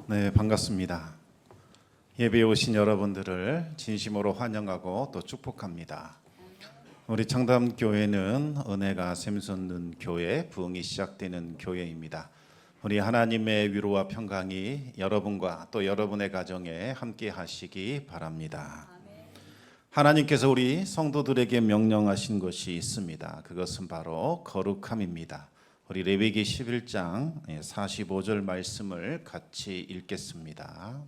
네, 반갑습니다. 예배에 오신 여러분들을 진심으로 환영하고 또 축복합니다. 우리 청담교회는 은혜가 샘솟는 교회, 부흥이 시작되는 교회입니다. 우리 하나님의 위로와 평강이 여러분과 또 여러분의 가정에 함께 하시기 바랍니다. 하나님께서 우리 성도들에게 명령하신 것이 있습니다. 그것은 바로 거룩함입니다. 우리 레위기 11장 45절 말씀을 같이 읽겠습니다.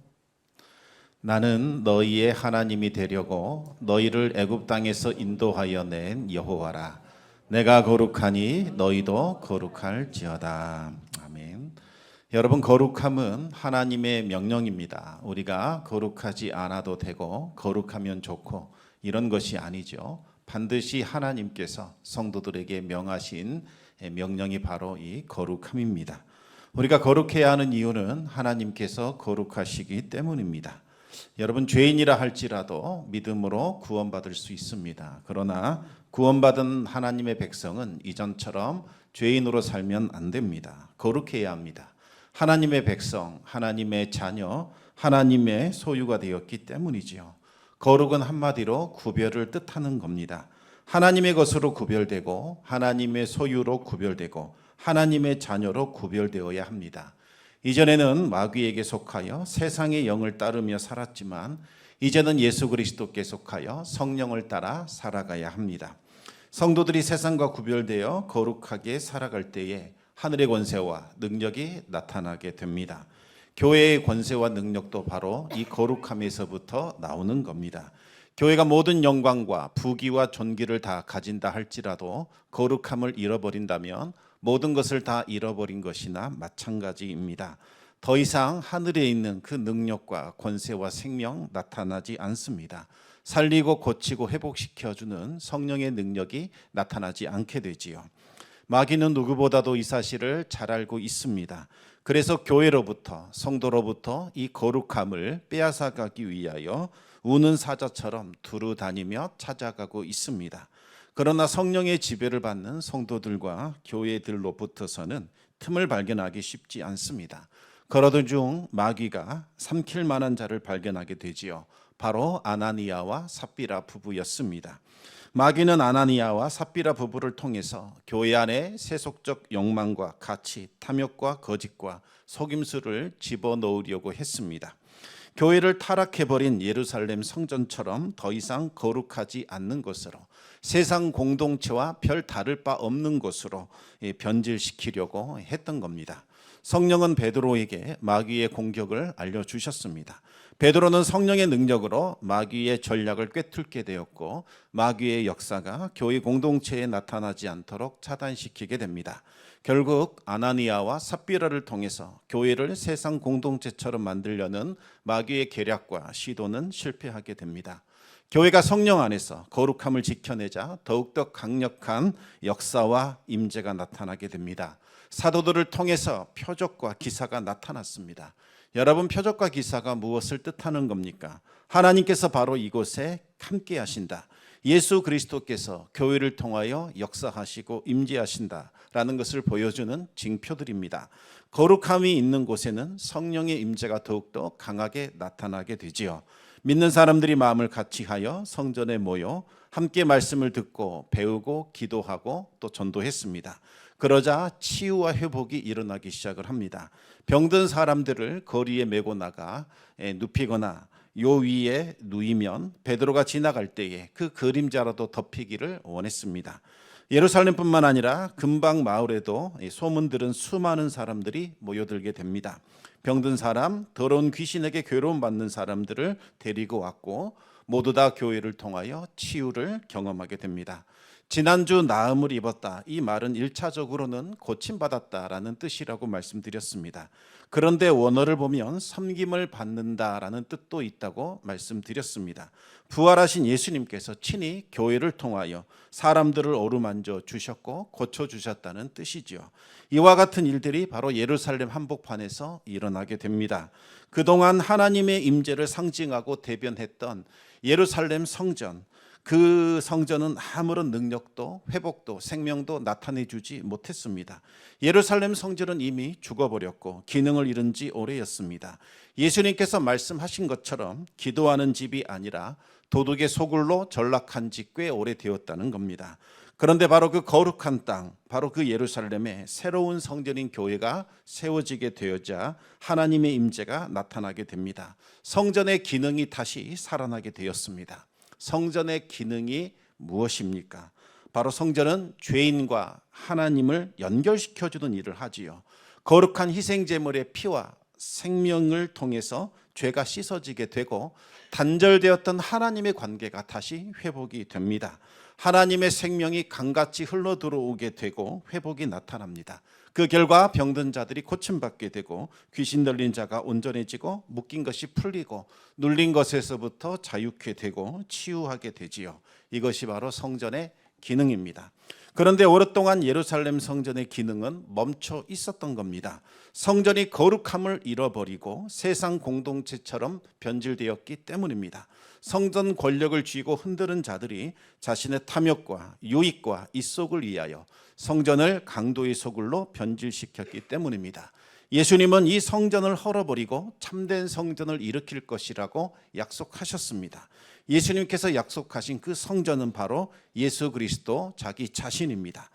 나는 너희의 하나님이 되려고 너희를 애굽 땅에서 인도하여 낸 여호와라. 내가 거룩하니 너희도 거룩할지어다. 아멘. 여러분, 거룩함은 하나님의 명령입니다. 우리가 거룩하지 않아도 되고 거룩하면 좋고 이런 것이 아니죠. 반드시 하나님께서 성도들에게 명하신 명령이 바로 이 거룩함입니다. 우리가 거룩해야 하는 이유는 하나님께서 거룩하시기 때문입니다. 여러분, 죄인이라 할지라도 믿음으로 구원받을 수 있습니다. 그러나 구원받은 하나님의 백성은 이전처럼 죄인으로 살면 안 됩니다. 거룩해야 합니다. 하나님의 백성, 하나님의 자녀, 하나님의 소유가 되었기 때문이지요. 거룩은 한마디로 구별을 뜻하는 겁니다. 하나님의 것으로 구별되고 하나님의 소유로 구별되고 하나님의 자녀로 구별되어야 합니다. 이전에는 마귀에게 속하여 세상의 영을 따르며 살았지만 이제는 예수 그리스도께 속하여 성령을 따라 살아가야 합니다. 성도들이 세상과 구별되어 거룩하게 살아갈 때에 하늘의 권세와 능력이 나타나게 됩니다. 교회의 권세와 능력도 바로 이 거룩함에서부터 나오는 겁니다. 교회가 모든 영광과 부귀와 존귀를 다 가진다 할지라도 거룩함을 잃어버린다면 모든 것을 다 잃어버린 것이나 마찬가지입니다. 더 이상 하늘에 있는 그 능력과 권세와 생명 나타나지 않습니다. 살리고 고치고 회복시켜주는 성령의 능력이 나타나지 않게 되지요. 마귀는 누구보다도 이 사실을 잘 알고 있습니다. 그래서 교회로부터, 성도로부터 이 거룩함을 빼앗아가기 위하여 우는 사자처럼 두루 다니며 찾아가고 있습니다. 그러나 성령의 지배를 받는 성도들과 교회들로부터서는 틈을 발견하기 쉽지 않습니다. 그러던 중 마귀가 삼킬 만한 자를 발견하게 되지요. 바로 아나니아와 삽비라 부부였습니다. 마귀는 아나니아와 삽비라 부부를 통해서 교회 안에 세속적 욕망과 가치, 탐욕과 거짓과 속임수를 집어넣으려고 했습니다. 교회를 타락해버린 예루살렘 성전처럼 더 이상 거룩하지 않는 것으로, 세상 공동체와 별 다를 바 없는 것으로 변질시키려고 했던 겁니다. 성령은 베드로에게 마귀의 공격을 알려주셨습니다. 베드로는 성령의 능력으로 마귀의 전략을 꿰뚫게 되었고 마귀의 역사가 교회 공동체에 나타나지 않도록 차단시키게 됩니다. 결국 아나니아와 삽비라를 통해서 교회를 세상 공동체처럼 만들려는 마귀의 계략과 시도는 실패하게 됩니다. 교회가 성령 안에서 거룩함을 지켜내자 더욱더 강력한 역사와 임재가 나타나게 됩니다. 사도들을 통해서 표적과 기사가 나타났습니다. 여러분, 표적과 기사가 무엇을 뜻하는 겁니까? 하나님께서 바로 이곳에 함께 하신다. 예수 그리스도께서 교회를 통하여 역사하시고 임재하신다라는 것을 보여주는 징표들입니다. 거룩함이 있는 곳에는 성령의 임재가 더욱더 강하게 나타나게 되지요. 믿는 사람들이 마음을 같이하여 성전에 모여 함께 말씀을 듣고 배우고 기도하고 또 전도했습니다. 그러자 치유와 회복이 일어나기 시작을 합니다. 병든 사람들을 거리에 메고 나가 눕히거나 요 위에 누이면 베드로가 지나갈 때에 그 그림자라도 덮이기를 원했습니다. 예루살렘뿐만 아니라 근방 마을에도 소문 들은 수많은 사람들이 모여들게 됩니다. 병든 사람, 더러운 귀신에게 괴로움받는 사람들을 데리고 왔고 모두 다 교회를 통하여 치유를 경험하게 됩니다. 지난주 나음을 입었다, 이 말은 1차적으로는 고침받았다라는 뜻이라고 말씀드렸습니다. 그런데 원어를 보면 섬김을 받는다라는 뜻도 있다고 말씀드렸습니다. 부활하신 예수님께서 친히 교회를 통하여 사람들을 어루만져 주셨고 고쳐주셨다는 뜻이지요. 이와 같은 일들이 바로 예루살렘 한복판에서 일어나게 됩니다. 그동안 하나님의 임재를 상징하고 대변했던 예루살렘 성전, 그 성전은 아무런 능력도 회복도 생명도 나타내 주지 못했습니다. 예루살렘 성전은 이미 죽어버렸고 기능을 잃은 지 오래였습니다. 예수님께서 말씀하신 것처럼 기도하는 집이 아니라 도둑의 소굴로 전락한 지 꽤 오래되었다는 겁니다. 그런데 바로 그 거룩한 땅, 바로 그 예루살렘에 새로운 성전인 교회가 세워지게 되어자 하나님의 임재가 나타나게 됩니다. 성전의 기능이 다시 살아나게 되었습니다. 성전의 기능이 무엇입니까? 바로 성전은 죄인과 하나님을 연결시켜주는 일을 하지요. 거룩한 희생제물의 피와 생명을 통해서 죄가 씻어지게 되고 단절되었던 하나님의 관계가 다시 회복이 됩니다. 하나님의 생명이 강같이 흘러 들어오게 되고 회복이 나타납니다. 그 결과 병든 자들이 고침받게 되고 귀신 들린 자가 온전해지고 묶인 것이 풀리고 눌린 것에서부터 자유케 되고 치유하게 되지요. 이것이 바로 성전의 기능입니다. 그런데 오랫동안 예루살렘 성전의 기능은 멈춰 있었던 겁니다. 성전이 거룩함을 잃어버리고 세상 공동체처럼 변질되었기 때문입니다. 성전 권력을 쥐고 흔드는 자들이 자신의 탐욕과 유익과 이속을 위하여 성전을 강도의 소굴로 변질시켰기 때문입니다. 예수님은 이 성전을 헐어버리고 참된 성전을 일으킬 것이라고 약속하셨습니다. 예수님께서 약속하신 그 성전은 바로 예수 그리스도 자기 자신입니다.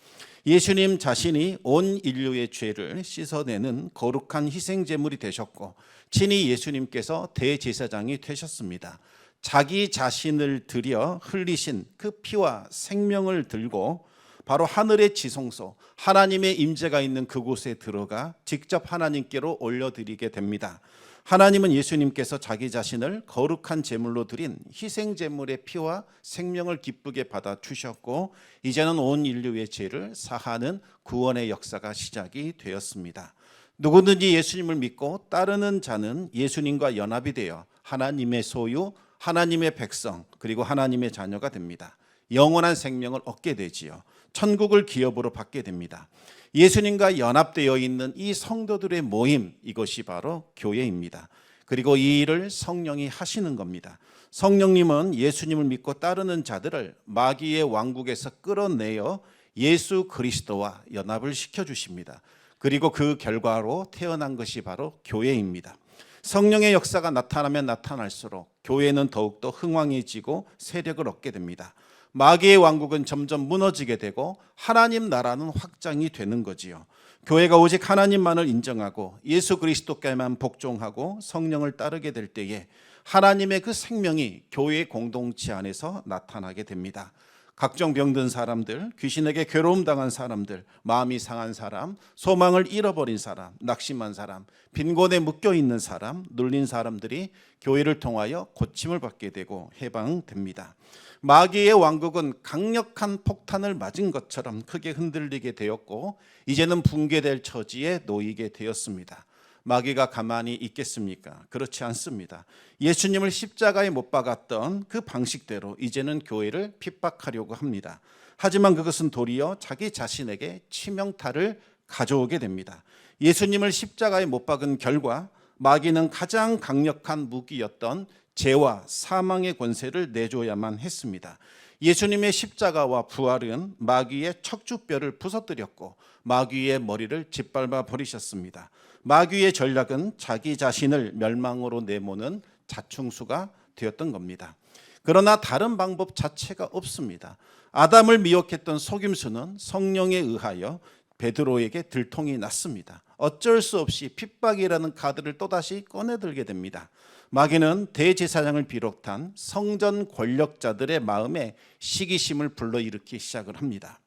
예수님 자신이 온 인류의 죄를 씻어내는 거룩한 희생제물이 되셨고 친히 예수님께서 대제사장이 되셨습니다. 자기 자신을 들여 흘리신 그 피와 생명을 들고 바로 하늘의 지성소, 하나님의 임재가 있는 그곳에 들어가 직접 하나님께로 올려드리게 됩니다. 하나님은 예수님께서 자기 자신을 거룩한 제물로 드린 희생제물의 피와 생명을 기쁘게 받아주셨고 이제는 온 인류의 죄를 사하는 구원의 역사가 시작이 되었습니다. 누구든지 예수님을 믿고 따르는 자는 예수님과 연합이 되어 하나님의 소유, 하나님의 백성 그리고 하나님의 자녀가 됩니다. 영원한 생명을 얻게 되지요. 천국을 기업으로 받게 됩니다. 예수님과 연합되어 있는 이 성도들의 모임, 이것이 바로 교회입니다. 그리고 이 일을 성령이 하시는 겁니다. 성령님은 예수님을 믿고 따르는 자들을 마귀의 왕국에서 끌어내어 예수 그리스도와 연합을 시켜주십니다. 그리고 그 결과로 태어난 것이 바로 교회입니다. 성령의 역사가 나타나면 나타날수록 교회는 더욱더 흥왕해지고 세력을 얻게 됩니다. 마귀의 왕국은 점점 무너지게 되고 하나님 나라는 확장이 되는 거지요. 교회가 오직 하나님만을 인정하고 예수 그리스도께만 복종하고 성령을 따르게 될 때에 하나님의 그 생명이 교회의 공동체 안에서 나타나게 됩니다. 각종 병든 사람들, 귀신에게 괴로움 당한 사람들, 마음이 상한 사람, 소망을 잃어버린 사람, 낙심한 사람, 빈곤에 묶여 있는 사람, 눌린 사람들이 교회를 통하여 고침을 받게 되고 해방됩니다. 마귀의 왕국은 강력한 폭탄을 맞은 것처럼 크게 흔들리게 되었고 이제는 붕괴될 처지에 놓이게 되었습니다. 마귀가 가만히 있겠습니까? 그렇지 않습니다. 예수님을 십자가에 못 박았던 그 방식대로 이제는 교회를 핍박하려고 합니다. 하지만 그것은 도리어 자기 자신에게 치명타를 가져오게 됩니다. 예수님을 십자가에 못 박은 결과 마귀는 가장 강력한 무기였던 죄와 사망의 권세를 내줘야만 했습니다. 예수님의 십자가와 부활은 마귀의 척추뼈를 부서뜨렸고 마귀의 머리를 짓밟아 버리셨습니다. 마귀의 전략은 자기 자신을 멸망으로 내모는 자충수가 되었던 겁니다. 그러나 다른 방법 자체가 없습니다. 아담을 미혹했던 속임수는 성령에 의하여 베드로에게 들통이 났습니다. 어쩔 수 없이 핍박이라는 카드를 또다시 꺼내들게 됩니다. 마귀는 대제사장을 비롯한 성전 권력자들의 마음에 시기심을 불러일으키기 시작을 합니다.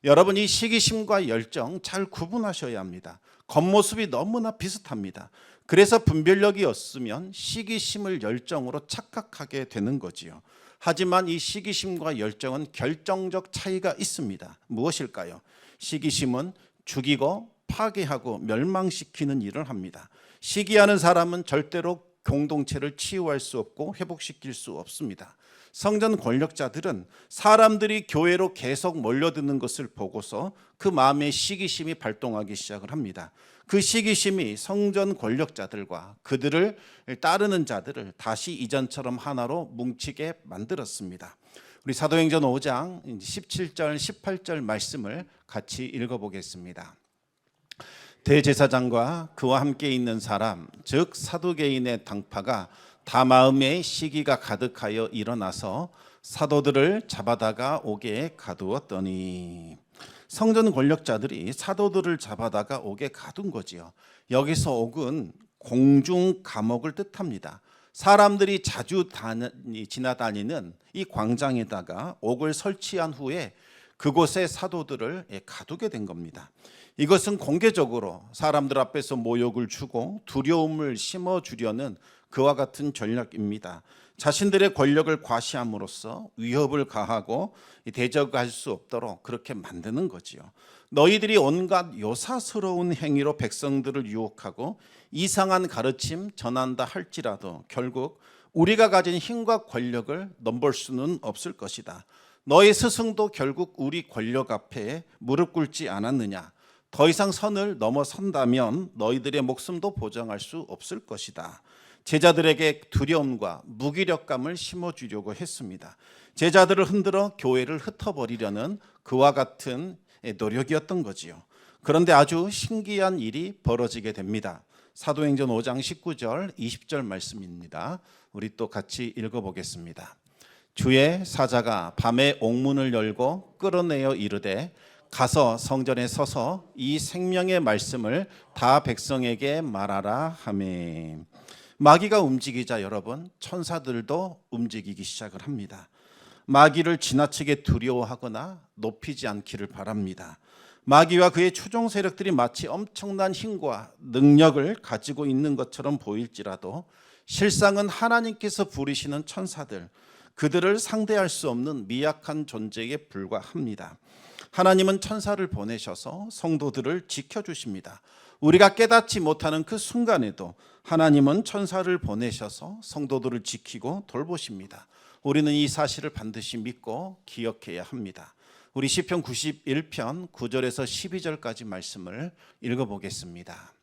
여러분, 이 시기심과 열정 잘 구분하셔야 합니다. 겉모습이 너무나 비슷합니다. 그래서 분별력이 없으면 시기심을 열정으로 착각하게 되는 거지요. 하지만 이 시기심과 열정은 결정적 차이가 있습니다. 무엇일까요? 시기심은 죽이고 파괴하고 멸망시키는 일을 합니다. 시기하는 사람은 절대로 공동체를 치유할 수 없고 회복시킬 수 없습니다. 성전 권력자들은 사람들이 교회로 계속 몰려드는 것을 보고서 그 마음의 시기심이 발동하기 시작을 합니다. 그 시기심이 성전 권력자들과 그들을 따르는 자들을 다시 이전처럼 하나로 뭉치게 만들었습니다. 우리 사도행전 5장 17절 18절 말씀을 같이 읽어보겠습니다. 대제사장과 그와 함께 있는 사람 즉 사두개인의 당파가 다 마음에 시기가 가득하여 일어나서 사도들을 잡아다가 옥에 가두었더니, 성전 권력자들이 사도들을 잡아다가 옥에 가둔 거지요. 여기서 옥은 공중 감옥을 뜻합니다. 사람들이 자주 지나다니는 이 광장에다가 옥을 설치한 후에 그곳에 사도들을 가두게 된 겁니다. 이것은 공개적으로 사람들 앞에서 모욕을 주고 두려움을 심어주려는 그와 같은 전략입니다. 자신들의 권력을 과시함으로써 위협을 가하고 대적할 수 없도록 그렇게 만드는 거지요. 너희들이 온갖 요사스러운 행위로 백성들을 유혹하고 이상한 가르침 전한다 할지라도 결국 우리가 가진 힘과 권력을 넘볼 수는 없을 것이다. 너희 스승도 결국 우리 권력 앞에 무릎 꿇지 않았느냐. 더 이상 선을 넘어선다면 너희들의 목숨도 보장할 수 없을 것이다. 제자들에게 두려움과 무기력감을 심어주려고 했습니다. 제자들을 흔들어 교회를 흩어버리려는 그와 같은 노력이었던 거지요. 그런데 아주 신기한 일이 벌어지게 됩니다. 사도행전 5장 19절 20절 말씀입니다. 우리 또 같이 읽어보겠습니다. 주의 사자가 밤에 옥문을 열고 끌어내어 이르되 가서 성전에 서서 이 생명의 말씀을 다 백성에게 말하라 하매. 마귀가 움직이자 여러분 천사들도 움직이기 시작을 합니다. 마귀를 지나치게 두려워하거나 높이지 않기를 바랍니다. 마귀와 그의 추종 세력들이 마치 엄청난 힘과 능력을 가지고 있는 것처럼 보일지라도 실상은 하나님께서 부르시는 천사들, 그들을 상대할 수 없는 미약한 존재에 불과합니다. 하나님은 천사를 보내셔서 성도들을 지켜주십니다. 우리가 깨닫지 못하는 그 순간에도 하나님은 천사를 보내셔서 성도들을 지키고 돌보십니다. 우리는 이 사실을 반드시 믿고 기억해야 합니다. 우리 시편 91편 9절에서 12절까지 말씀을 읽어보겠습니다.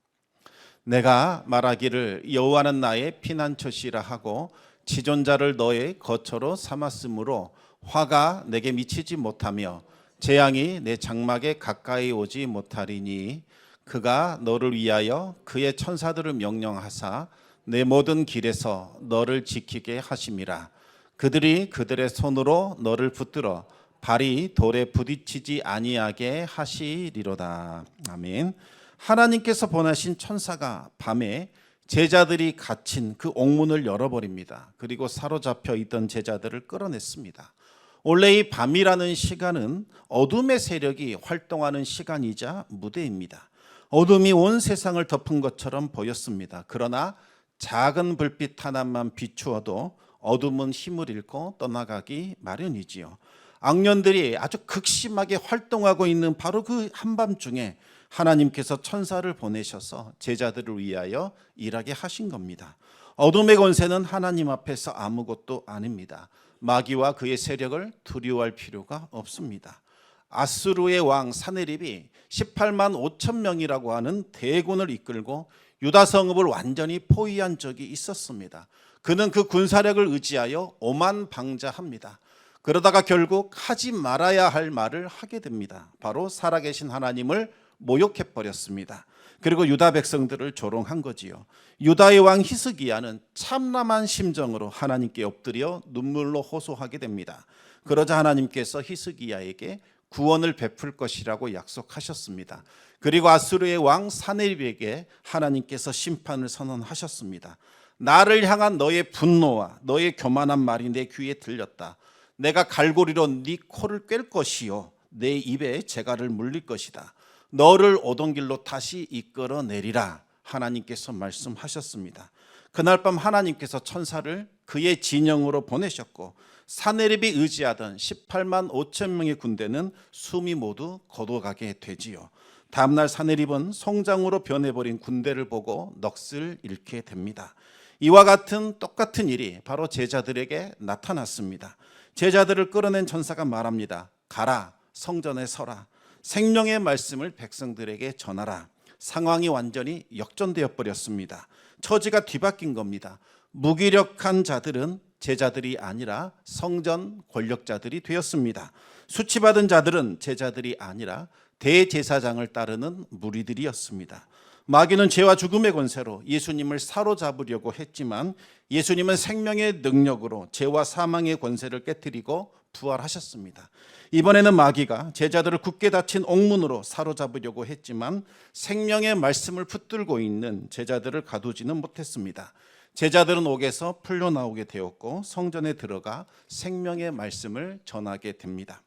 내가 말하기를 여호와는 나의 피난처시라 하고 지존자를 너의 거처로 삼았으므로 화가 내게 미치지 못하며 재앙이 내 장막에 가까이 오지 못하리니 그가 너를 위하여 그의 천사들을 명령하사 내 모든 길에서 너를 지키게 하심이라. 그들이 그들의 손으로 너를 붙들어 발이 돌에 부딪히지 아니하게 하시리로다. 아멘. 하나님께서 보내신 천사가 밤에 제자들이 갇힌 그 옥문을 열어버립니다. 그리고 사로잡혀 있던 제자들을 끌어냈습니다. 원래 이 밤이라는 시간은 어둠의 세력이 활동하는 시간이자 무대입니다. 어둠이 온 세상을 덮은 것처럼 보였습니다. 그러나 작은 불빛 하나만 비추어도 어둠은 힘을 잃고 떠나가기 마련이지요. 악년들이 아주 극심하게 활동하고 있는 바로 그 한밤중에 하나님께서 천사를 보내셔서 제자들을 위하여 일하게 하신 겁니다. 어둠의 권세는 하나님 앞에서 아무것도 아닙니다. 마귀와 그의 세력을 두려워할 필요가 없습니다. 아수르의 왕 사네립이 18만 5천 명이라고 하는 대군을 이끌고 유다 성읍을 완전히 포위한 적이 있었습니다. 그는 그 군사력을 의지하여 오만방자합니다. 그러다가 결국 하지 말아야 할 말을 하게 됩니다. 바로 살아계신 하나님을 모욕해버렸습니다. 그리고 유다 백성들을 조롱한 거지요. 유다의 왕 히스기야는 참담한 심정으로 하나님께 엎드려 눈물로 호소하게 됩니다. 그러자 하나님께서 히스기야에게 구원을 베풀 것이라고 약속하셨습니다. 그리고 아수르의 왕 사네립에게 하나님께서 심판을 선언하셨습니다. 나를 향한 너의 분노와 너의 교만한 말이 내 귀에 들렸다. 내가 갈고리로 네 코를 꿰을 것이요 내 입에 재갈을 물릴 것이다. 너를 오던 길로 다시 이끌어내리라. 하나님께서 말씀하셨습니다. 그날 밤 하나님께서 천사를 그의 진영으로 보내셨고 사네립이 의지하던 18만 5천 명의 군대는 숨이 모두 걷어가게 되지요. 다음날 사네립은 송장으로 변해버린 군대를 보고 넋을 잃게 됩니다. 이와 같은 똑같은 일이 바로 제자들에게 나타났습니다. 제자들을 끌어낸 천사가 말합니다. 가라, 성전에 서라. 생명의 말씀을 백성들에게 전하라. 상황이 완전히 역전되어 버렸습니다. 처지가 뒤바뀐 겁니다. 무기력한 자들은 제자들이 아니라 성전 권력자들이 되었습니다. 수치받은 자들은 제자들이 아니라 대제사장을 따르는 무리들이었습니다. 마귀는 죄와 죽음의 권세로 예수님을 사로잡으려고 했지만 예수님은 생명의 능력으로 죄와 사망의 권세를 깨뜨리고 부활하셨습니다. 이번에는 마귀가 제자들을 굳게 닫힌 옥문으로 사로잡으려고 했지만 생명의 말씀을 붙들고 있는 제자들을 가두지는 못했습니다. 제자들은 옥에서 풀려나오게 되었고 성전에 들어가 생명의 말씀을 전하게 됩니다.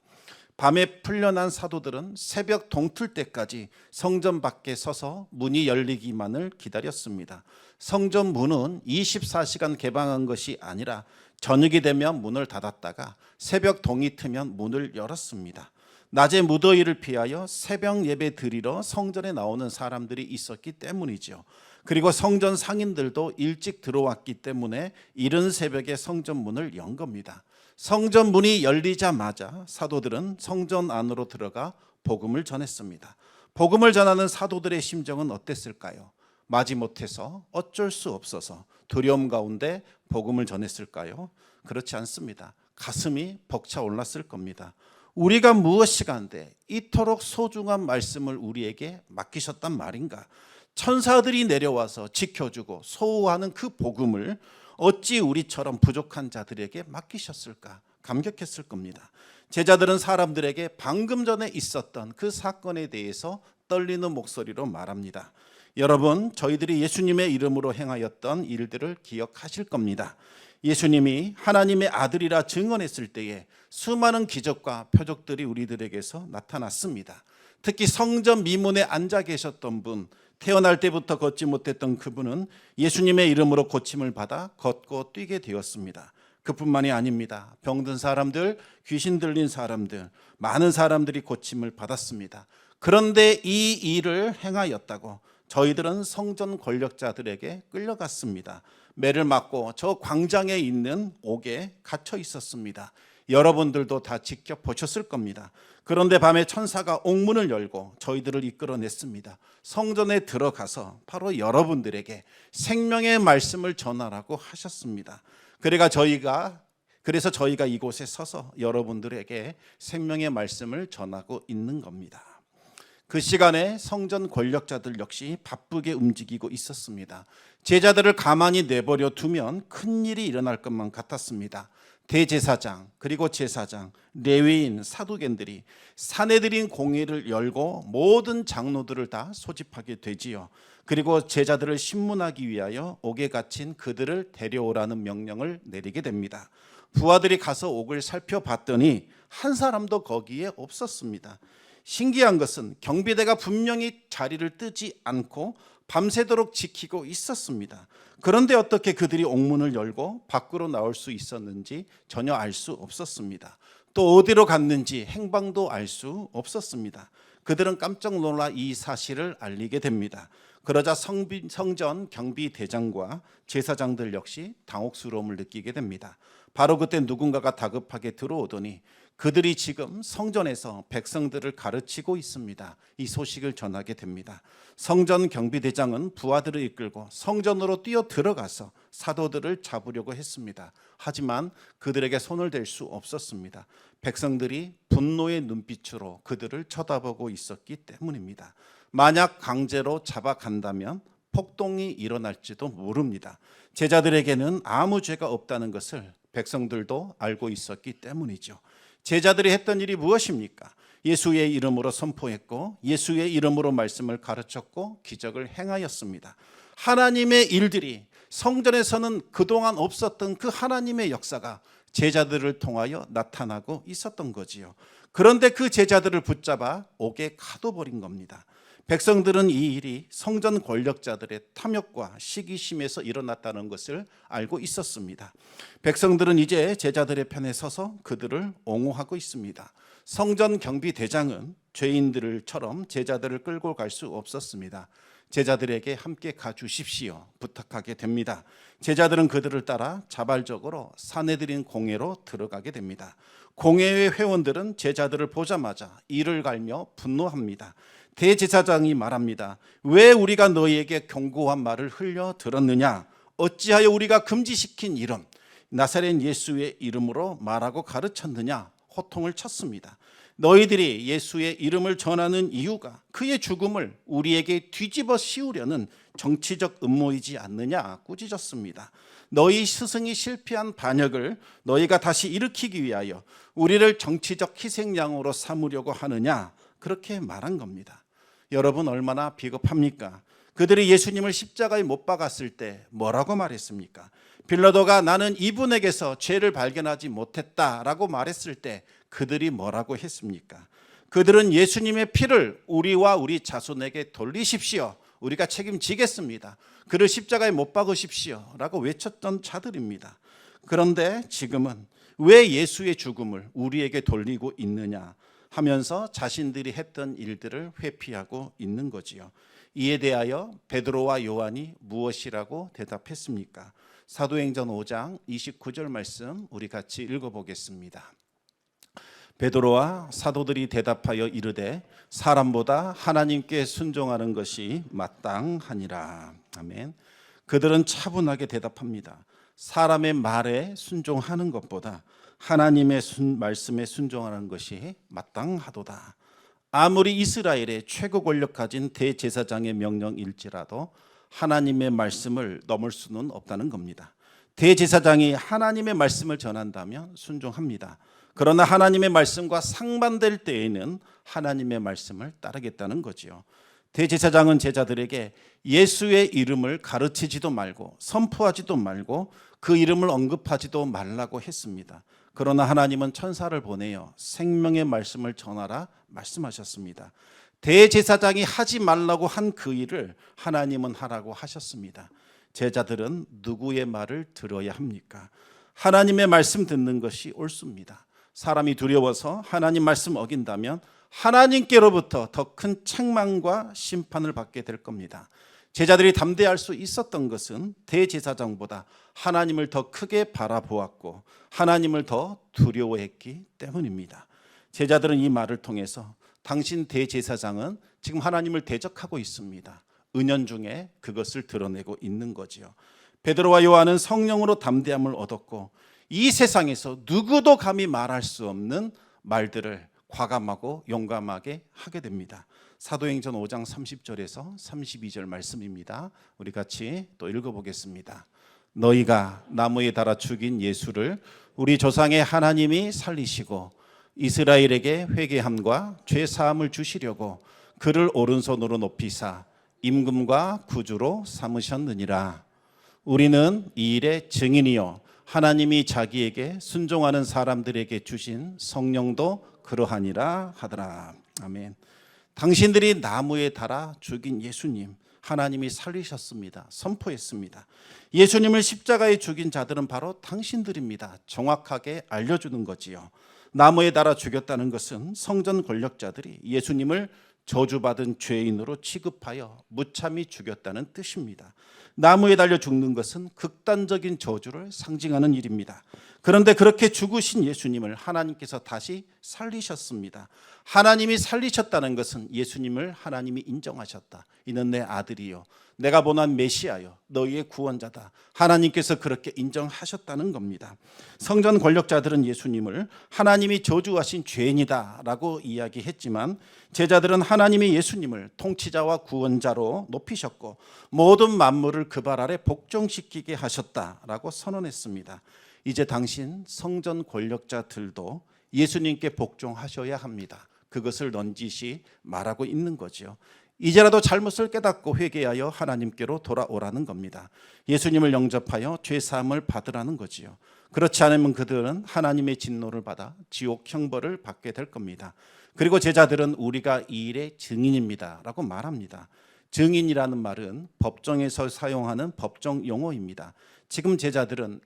밤에 풀려난 사도들은 새벽 동틀 때까지 성전 밖에 서서 문이 열리기만을 기다렸습니다. 성전 문은 24시간 개방한 것이 아니라 저녁이 되면 문을 닫았다가 새벽 동이 트면 문을 열었습니다. 낮에 무더위를 피하여 새벽 예배 드리러 성전에 나오는 사람들이 있었기 때문이죠. 그리고 성전 상인들도 일찍 들어왔기 때문에 이른 새벽에 성전 문을 연 겁니다. 성전 문이 열리자마자 사도들은 성전 안으로 들어가 복음을 전했습니다. 복음을 전하는 사도들의 심정은 어땠을까요? 마지못해서 어쩔 수 없어서 두려움 가운데 복음을 전했을까요? 그렇지 않습니다. 가슴이 벅차 올랐을 겁니다. 우리가 무엇이간데 이토록 소중한 말씀을 우리에게 맡기셨단 말인가? 천사들이 내려와서 지켜주고 소호하는 그 복음을 어찌 우리처럼 부족한 자들에게 맡기셨을까? 감격했을 겁니다. 제자들은 사람들에게 방금 전에 있었던 그 사건에 대해서 떨리는 목소리로 말합니다. 여러분, 저희들이 예수님의 이름으로 행하였던 일들을 기억하실 겁니다. 예수님이 하나님의 아들이라 증언했을 때에 수많은 기적과 표적들이 우리들에게서 나타났습니다. 특히 성전 미문에 앉아 계셨던 분, 태어날 때부터 걷지 못했던 그분은 예수님의 이름으로 고침을 받아 걷고 뛰게 되었습니다. 그뿐만이 아닙니다. 병든 사람들, 귀신 들린 사람들, 많은 사람들이 고침을 받았습니다. 그런데 이 일을 행하였다고 저희들은 성전 권력자들에게 끌려갔습니다. 매를 맞고 저 광장에 있는 옥에 갇혀 있었습니다. 여러분들도 다 지켜보셨을 겁니다. 그런데 밤에 천사가 옥문을 열고 저희들을 이끌어냈습니다. 성전에 들어가서 바로 여러분들에게 생명의 말씀을 전하라고 하셨습니다. 그래서 저희가 이곳에 서서 여러분들에게 생명의 말씀을 전하고 있는 겁니다. 그 시간에 성전 권력자들 역시 바쁘게 움직이고 있었습니다. 제자들을 가만히 내버려 두면 큰일이 일어날 것만 같았습니다. 대제사장, 그리고 제사장, 레위인, 사두개인들이 사내들인 공회를 열고 모든 장로들을 다 소집하게 되지요. 그리고 제자들을 신문하기 위하여 옥에 갇힌 그들을 데려오라는 명령을 내리게 됩니다. 부하들이 가서 옥을 살펴봤더니 한 사람도 거기에 없었습니다. 신기한 것은 경비대가 분명히 자리를 뜨지 않고 밤새도록 지키고 있었습니다. 그런데 어떻게 그들이 옥문을 열고 밖으로 나올 수 있었는지 전혀 알 수 없었습니다. 또 어디로 갔는지 행방도 알 수 없었습니다. 그들은 깜짝 놀라 이 사실을 알리게 됩니다. 그러자 성전 경비대장과 제사장들 역시 당혹스러움을 느끼게 됩니다. 바로 그때 누군가가 다급하게 들어오더니 그들이 지금 성전에서 백성들을 가르치고 있습니다. 이 소식을 전하게 됩니다. 성전 경비대장은 부하들을 이끌고 성전으로 뛰어 들어가서 사도들을 잡으려고 했습니다. 하지만 그들에게 손을 댈 수 없었습니다. 백성들이 분노의 눈빛으로 그들을 쳐다보고 있었기 때문입니다. 만약 강제로 잡아간다면 폭동이 일어날지도 모릅니다. 제자들에게는 아무 죄가 없다는 것을 백성들도 알고 있었기 때문이죠. 제자들이 했던 일이 무엇입니까? 예수의 이름으로 선포했고 예수의 이름으로 말씀을 가르쳤고 기적을 행하였습니다. 하나님의 일들이 성전에서는 그동안 없었던 그 하나님의 역사가 제자들을 통하여 나타나고 있었던 거지요. 그런데 그 제자들을 붙잡아 옥에 가둬버린 겁니다. 백성들은 이 일이 성전 권력자들의 탐욕과 시기심에서 일어났다는 것을 알고 있었습니다. 백성들은 이제 제자들의 편에 서서 그들을 옹호하고 있습니다. 성전 경비대장은 죄인들처럼 제자들을 끌고 갈 수 없었습니다. 제자들에게 함께 가주십시오 부탁하게 됩니다. 제자들은 그들을 따라 자발적으로 사내들인 공회로 들어가게 됩니다. 공회의 회원들은 제자들을 보자마자 이를 갈며 분노합니다. 대제사장이 말합니다. 왜 우리가 너희에게 경고한 말을 흘려 들었느냐? 어찌하여 우리가 금지시킨 이름, 나사렛 예수의 이름으로 말하고 가르쳤느냐? 호통을 쳤습니다. 너희들이 예수의 이름을 전하는 이유가 그의 죽음을 우리에게 뒤집어 씌우려는 정치적 음모이지 않느냐? 꾸짖었습니다. 너희 스승이 실패한 반역을 너희가 다시 일으키기 위하여 우리를 정치적 희생양으로 삼으려고 하느냐? 그렇게 말한 겁니다. 여러분, 얼마나 비겁합니까? 그들이 예수님을 십자가에 못 박았을 때 뭐라고 말했습니까? 빌라도가 나는 이분에게서 죄를 발견하지 못했다라고 말했을 때 그들이 뭐라고 했습니까? 그들은 예수님의 피를 우리와 우리 자손에게 돌리십시오. 우리가 책임지겠습니다. 그를 십자가에 못 박으십시오 라고 외쳤던 자들입니다. 그런데 지금은 왜 예수의 죽음을 우리에게 돌리고 있느냐 하면서 자신들이 했던 일들을 회피하고 있는 거지요. 이에 대하여 베드로와 요한이 무엇이라고 대답했습니까? 사도행전 5장 29절 말씀 우리 같이 읽어보겠습니다. 베드로와 사도들이 대답하여 이르되 사람보다 하나님께 순종하는 것이 마땅하니라. 아멘. 그들은 차분하게 대답합니다. 사람의 말에 순종하는 것보다 하나님의 말씀에 순종하는 것이 마땅하도다. 아무리 이스라엘의 최고 권력 가진 대제사장의 명령일지라도 하나님의 말씀을 넘을 수는 없다는 겁니다. 대제사장이 하나님의 말씀을 전한다면 순종합니다. 그러나 하나님의 말씀과 상반될 때에는 하나님의 말씀을 따르겠다는 거지요. 대제사장은 제자들에게 예수의 이름을 가르치지도 말고 선포하지도 말고 그 이름을 언급하지도 말라고 했습니다. 그러나 하나님은 천사를 보내어 생명의 말씀을 전하라 말씀하셨습니다. 대제사장이 하지 말라고 한 그 일을 하나님은 하라고 하셨습니다. 제자들은 누구의 말을 들어야 합니까? 하나님의 말씀 듣는 것이 옳습니다. 사람이 두려워서 하나님 말씀 어긴다면 하나님께로부터 더 큰 책망과 심판을 받게 될 겁니다. 제자들이 담대할 수 있었던 것은 대제사장보다 하나님을 더 크게 바라보았고 하나님을 더 두려워했기 때문입니다. 제자들은 이 말을 통해서 당신 대제사장은 지금 하나님을 대적하고 있습니다. 은연중에 그것을 드러내고 있는 거지요. 베드로와 요한은 성령으로 담대함을 얻었고 이 세상에서 누구도 감히 말할 수 없는 말들을 과감하고 용감하게 하게 됩니다. 사도행전 5장 30절에서 32절 말씀입니다. 우리 같이 또 읽어보겠습니다. 너희가 나무에 달아 죽인 예수를 우리 조상의 하나님이 살리시고 이스라엘에게 회개함과 죄 사함을 주시려고 그를 오른손으로 높이사 임금과 구주로 삼으셨느니라. 우리는 이 일의 증인이요 하나님이 자기에게 순종하는 사람들에게 주신 성령도 그러하니라 하더라. 아멘. 당신들이 나무에 달아 죽인 예수님 하나님이 살리셨습니다. 선포했습니다. 예수님을 십자가에 죽인 자들은 바로 당신들입니다. 정확하게 알려주는 거지요. 나무에 달아 죽였다는 것은 성전 권력자들이 예수님을 저주받은 죄인으로 취급하여 무참히 죽였다는 뜻입니다. 나무에 달려 죽는 것은 극단적인 저주를 상징하는 일입니다. 그런데 그렇게 죽으신 예수님을 하나님께서 다시 살리셨습니다. 하나님이 살리셨다는 것은 예수님을 하나님이 인정하셨다. 이는 내 아들이요 내가 본한 메시아요 너희의 구원자다. 하나님께서 그렇게 인정하셨다는 겁니다. 성전 권력자들은 예수님을 하나님이 저주하신 죄인이다 라고 이야기했지만 제자들은 하나님이 예수님을 통치자와 구원자로 높이셨고 모든 만물을 그 발 아래 복종시키게 하셨다라고 선언했습니다. 이제 당신 성전 권력자들도 예수님께 복종하셔야 합니다. 그것을 넌지시 말하고 있는 거죠. 이제라도 잘못을 깨닫고 회개하여 하나님께로 돌아오라는 겁니다. 예수님을 영접하여 죄사함을 받으라는 거지요. 그렇지 않으면 그들은 하나님의 진노를 받아 지옥 형벌을 받게 될 겁니다. 그리고 제자들은 우리가 이 일의 증인입니다 라고 말합니다. 증인이라는 말은 법정에서 사용하는 법정 용어입니다. 지금 제자들은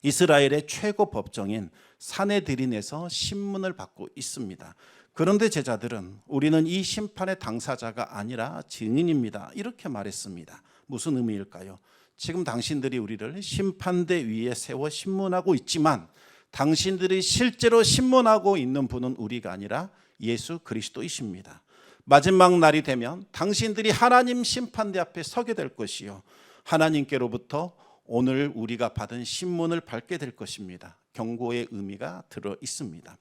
이스라엘의 최고 법정인 산헤드린에서 신문을 받고 있습니다. 그런데 제자들은 우리는 이 심판의 당사자가 아니라 증인입니다 이렇게 말했습니다. 무슨 의미일까요? 지금 당신들이 우리를 심판대 위에 세워 신문하고 있지만 당신들이 실제로 신문하고 있는 분은 우리가 아니라 예수 그리스도이십니다. 마지막 날이 되면 당신들이 하나님 심판대 앞에 서게 될 것이요 하나님께로부터 오늘 우리가 받은 신문을 밟게 될 것입니다. 경고의 의미가 들어 있습니다.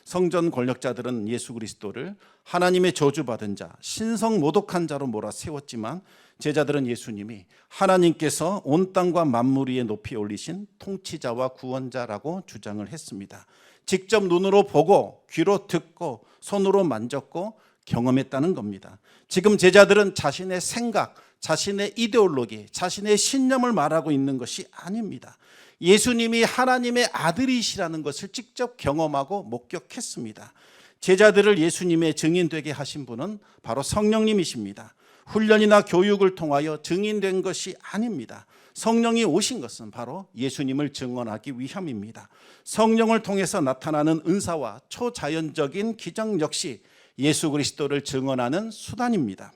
성전 권력자들은 예수 그리스도를 하나님의 저주받은 자, 신성 모독한 자로 몰아세웠지만 제자들은 예수님이 하나님께서 온 땅과 만물 위에 높이 올리신 통치자와 구원자라고 주장을 했습니다. 직접 눈으로 보고 귀로 듣고 손으로 만졌고 경험했다는 겁니다. 지금 제자들은 자신의 생각, 자신의 이데올로기, 자신의 신념을 말하고 있는 것이 아닙니다. 예수님이 하나님의 아들이시라는 것을 직접 경험하고 목격했습니다. 제자들을 예수님의 증인 되게 하신 분은 바로 성령님이십니다. 훈련이나 교육을 통하여 증인된 것이 아닙니다. 성령이 오신 것은 바로 예수님을 증언하기 위함입니다. 성령을 통해서 나타나는 은사와 초자연적인 기적 역시 예수 그리스도를 증언하는 수단입니다.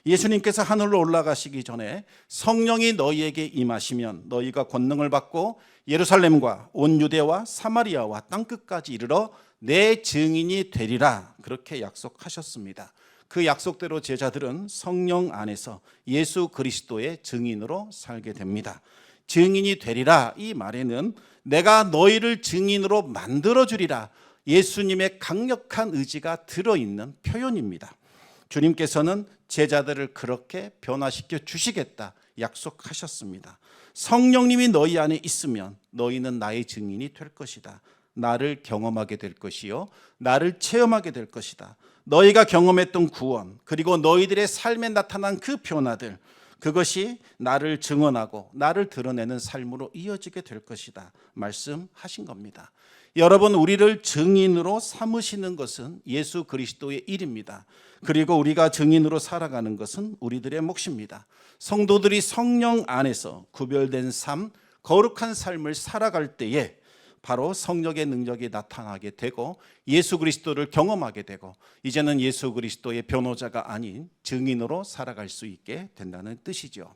예수님께서 하늘로 올라가시기 전에 성령이 너희에게 임하시면 너희가 권능을 받고 예루살렘과 온 유대와 사마리아와 땅끝까지 이르러 내 증인이 되리라, 그렇게 약속하셨습니다. 그 약속대로 제자들은 성령 안에서 예수 그리스도의 증인으로 살게 됩니다. 증인이 되리라, 이 말에는 내가 너희를 증인으로 만들어주리라, 예수님의 강력한 의지가 들어있는 표현입니다. 주님께서는 제자들을 그렇게 변화시켜 주시겠다 약속하셨습니다. 성령님이 너희 안에 있으면 너희는 나의 증인이 될 것이다. 나를 경험하게 될 것이요, 나를 체험하게 될 것이다. 너희가 경험했던 구원, 그리고 너희들의 삶에 나타난 그 변화들, 그것이 나를 증언하고 나를 드러내는 삶으로 이어지게 될 것이다 말씀하신 겁니다. 여러분, 우리를 증인으로 삼으시는 것은 예수 그리스도의 일입니다. 그리고 우리가 증인으로 살아가는 것은 우리들의 몫입니다. 성도들이 성령 안에서 구별된 삶, 거룩한 삶을 살아갈 때에 바로 성령의 능력이 나타나게 되고 예수 그리스도를 경험하게 되고 이제는 예수 그리스도의 변호자가 아닌 증인으로 살아갈 수 있게 된다는 뜻이죠.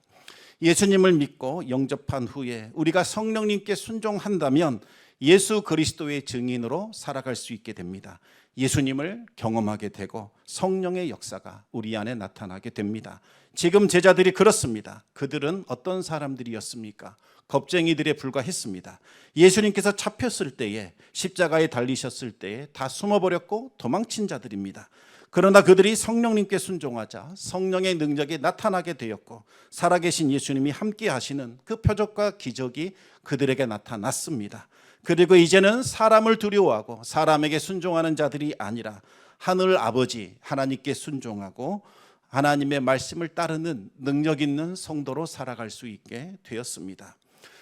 예수님을 믿고 영접한 후에 우리가 성령님께 순종한다면 예수 그리스도의 증인으로 살아갈 수 있게 됩니다. 예수님을 경험하게 되고 성령의 역사가 우리 안에 나타나게 됩니다. 지금 제자들이 그렇습니다. 그들은 어떤 사람들이었습니까? 겁쟁이들에 불과했습니다. 예수님께서 잡혔을 때에, 십자가에 달리셨을 때에 다 숨어버렸고 도망친 자들입니다. 그러나 그들이 성령님께 순종하자 성령의 능력이 나타나게 되었고 살아계신 예수님이 함께 하시는 그 표적과 기적이 그들에게 나타났습니다. 그리고 이제는 사람을 두려워하고 사람에게 순종하는 자들이 아니라 하늘 아버지 하나님께 순종하고 하나님의 말씀을 따르는 능력 있는 성도로 살아갈 수 있게 되었습니다.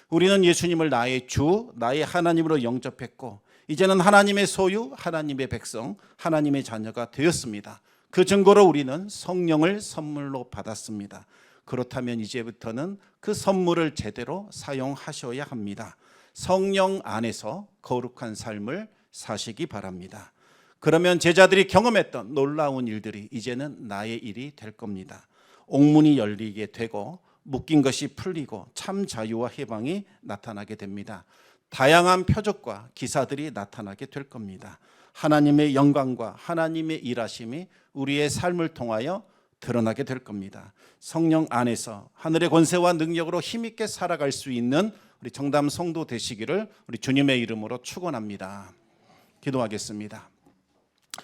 우리는 예수님을 나의 주, 나의 하나님으로 영접했고 이제는 하나님의 소유, 하나님의 백성, 하나님의 자녀가 되었습니다. 그 증거로 우리는 성령을 선물로 받았습니다. 그렇다면 이제부터는 그 선물을 제대로 사용하셔야 합니다. 성령 안에서 거룩한 삶을 사시기 바랍니다. 그러면 제자들이 경험했던 놀라운 일들이 이제는 나의 일이 될 겁니다. 옥문이 열리게 되고 묶인 것이 풀리고 참 자유와 해방이 나타나게 됩니다. 다양한 표적과 기사들이 나타나게 될 겁니다. 하나님의 영광과 하나님의 일하심이 우리의 삶을 통하여 드러나게 될 겁니다. 성령 안에서 하늘의 권세와 능력으로 힘있게 살아갈 수 있는 우리 청담 성도 되시기를 우리 주님의 이름으로 축원합니다. 기도하겠습니다.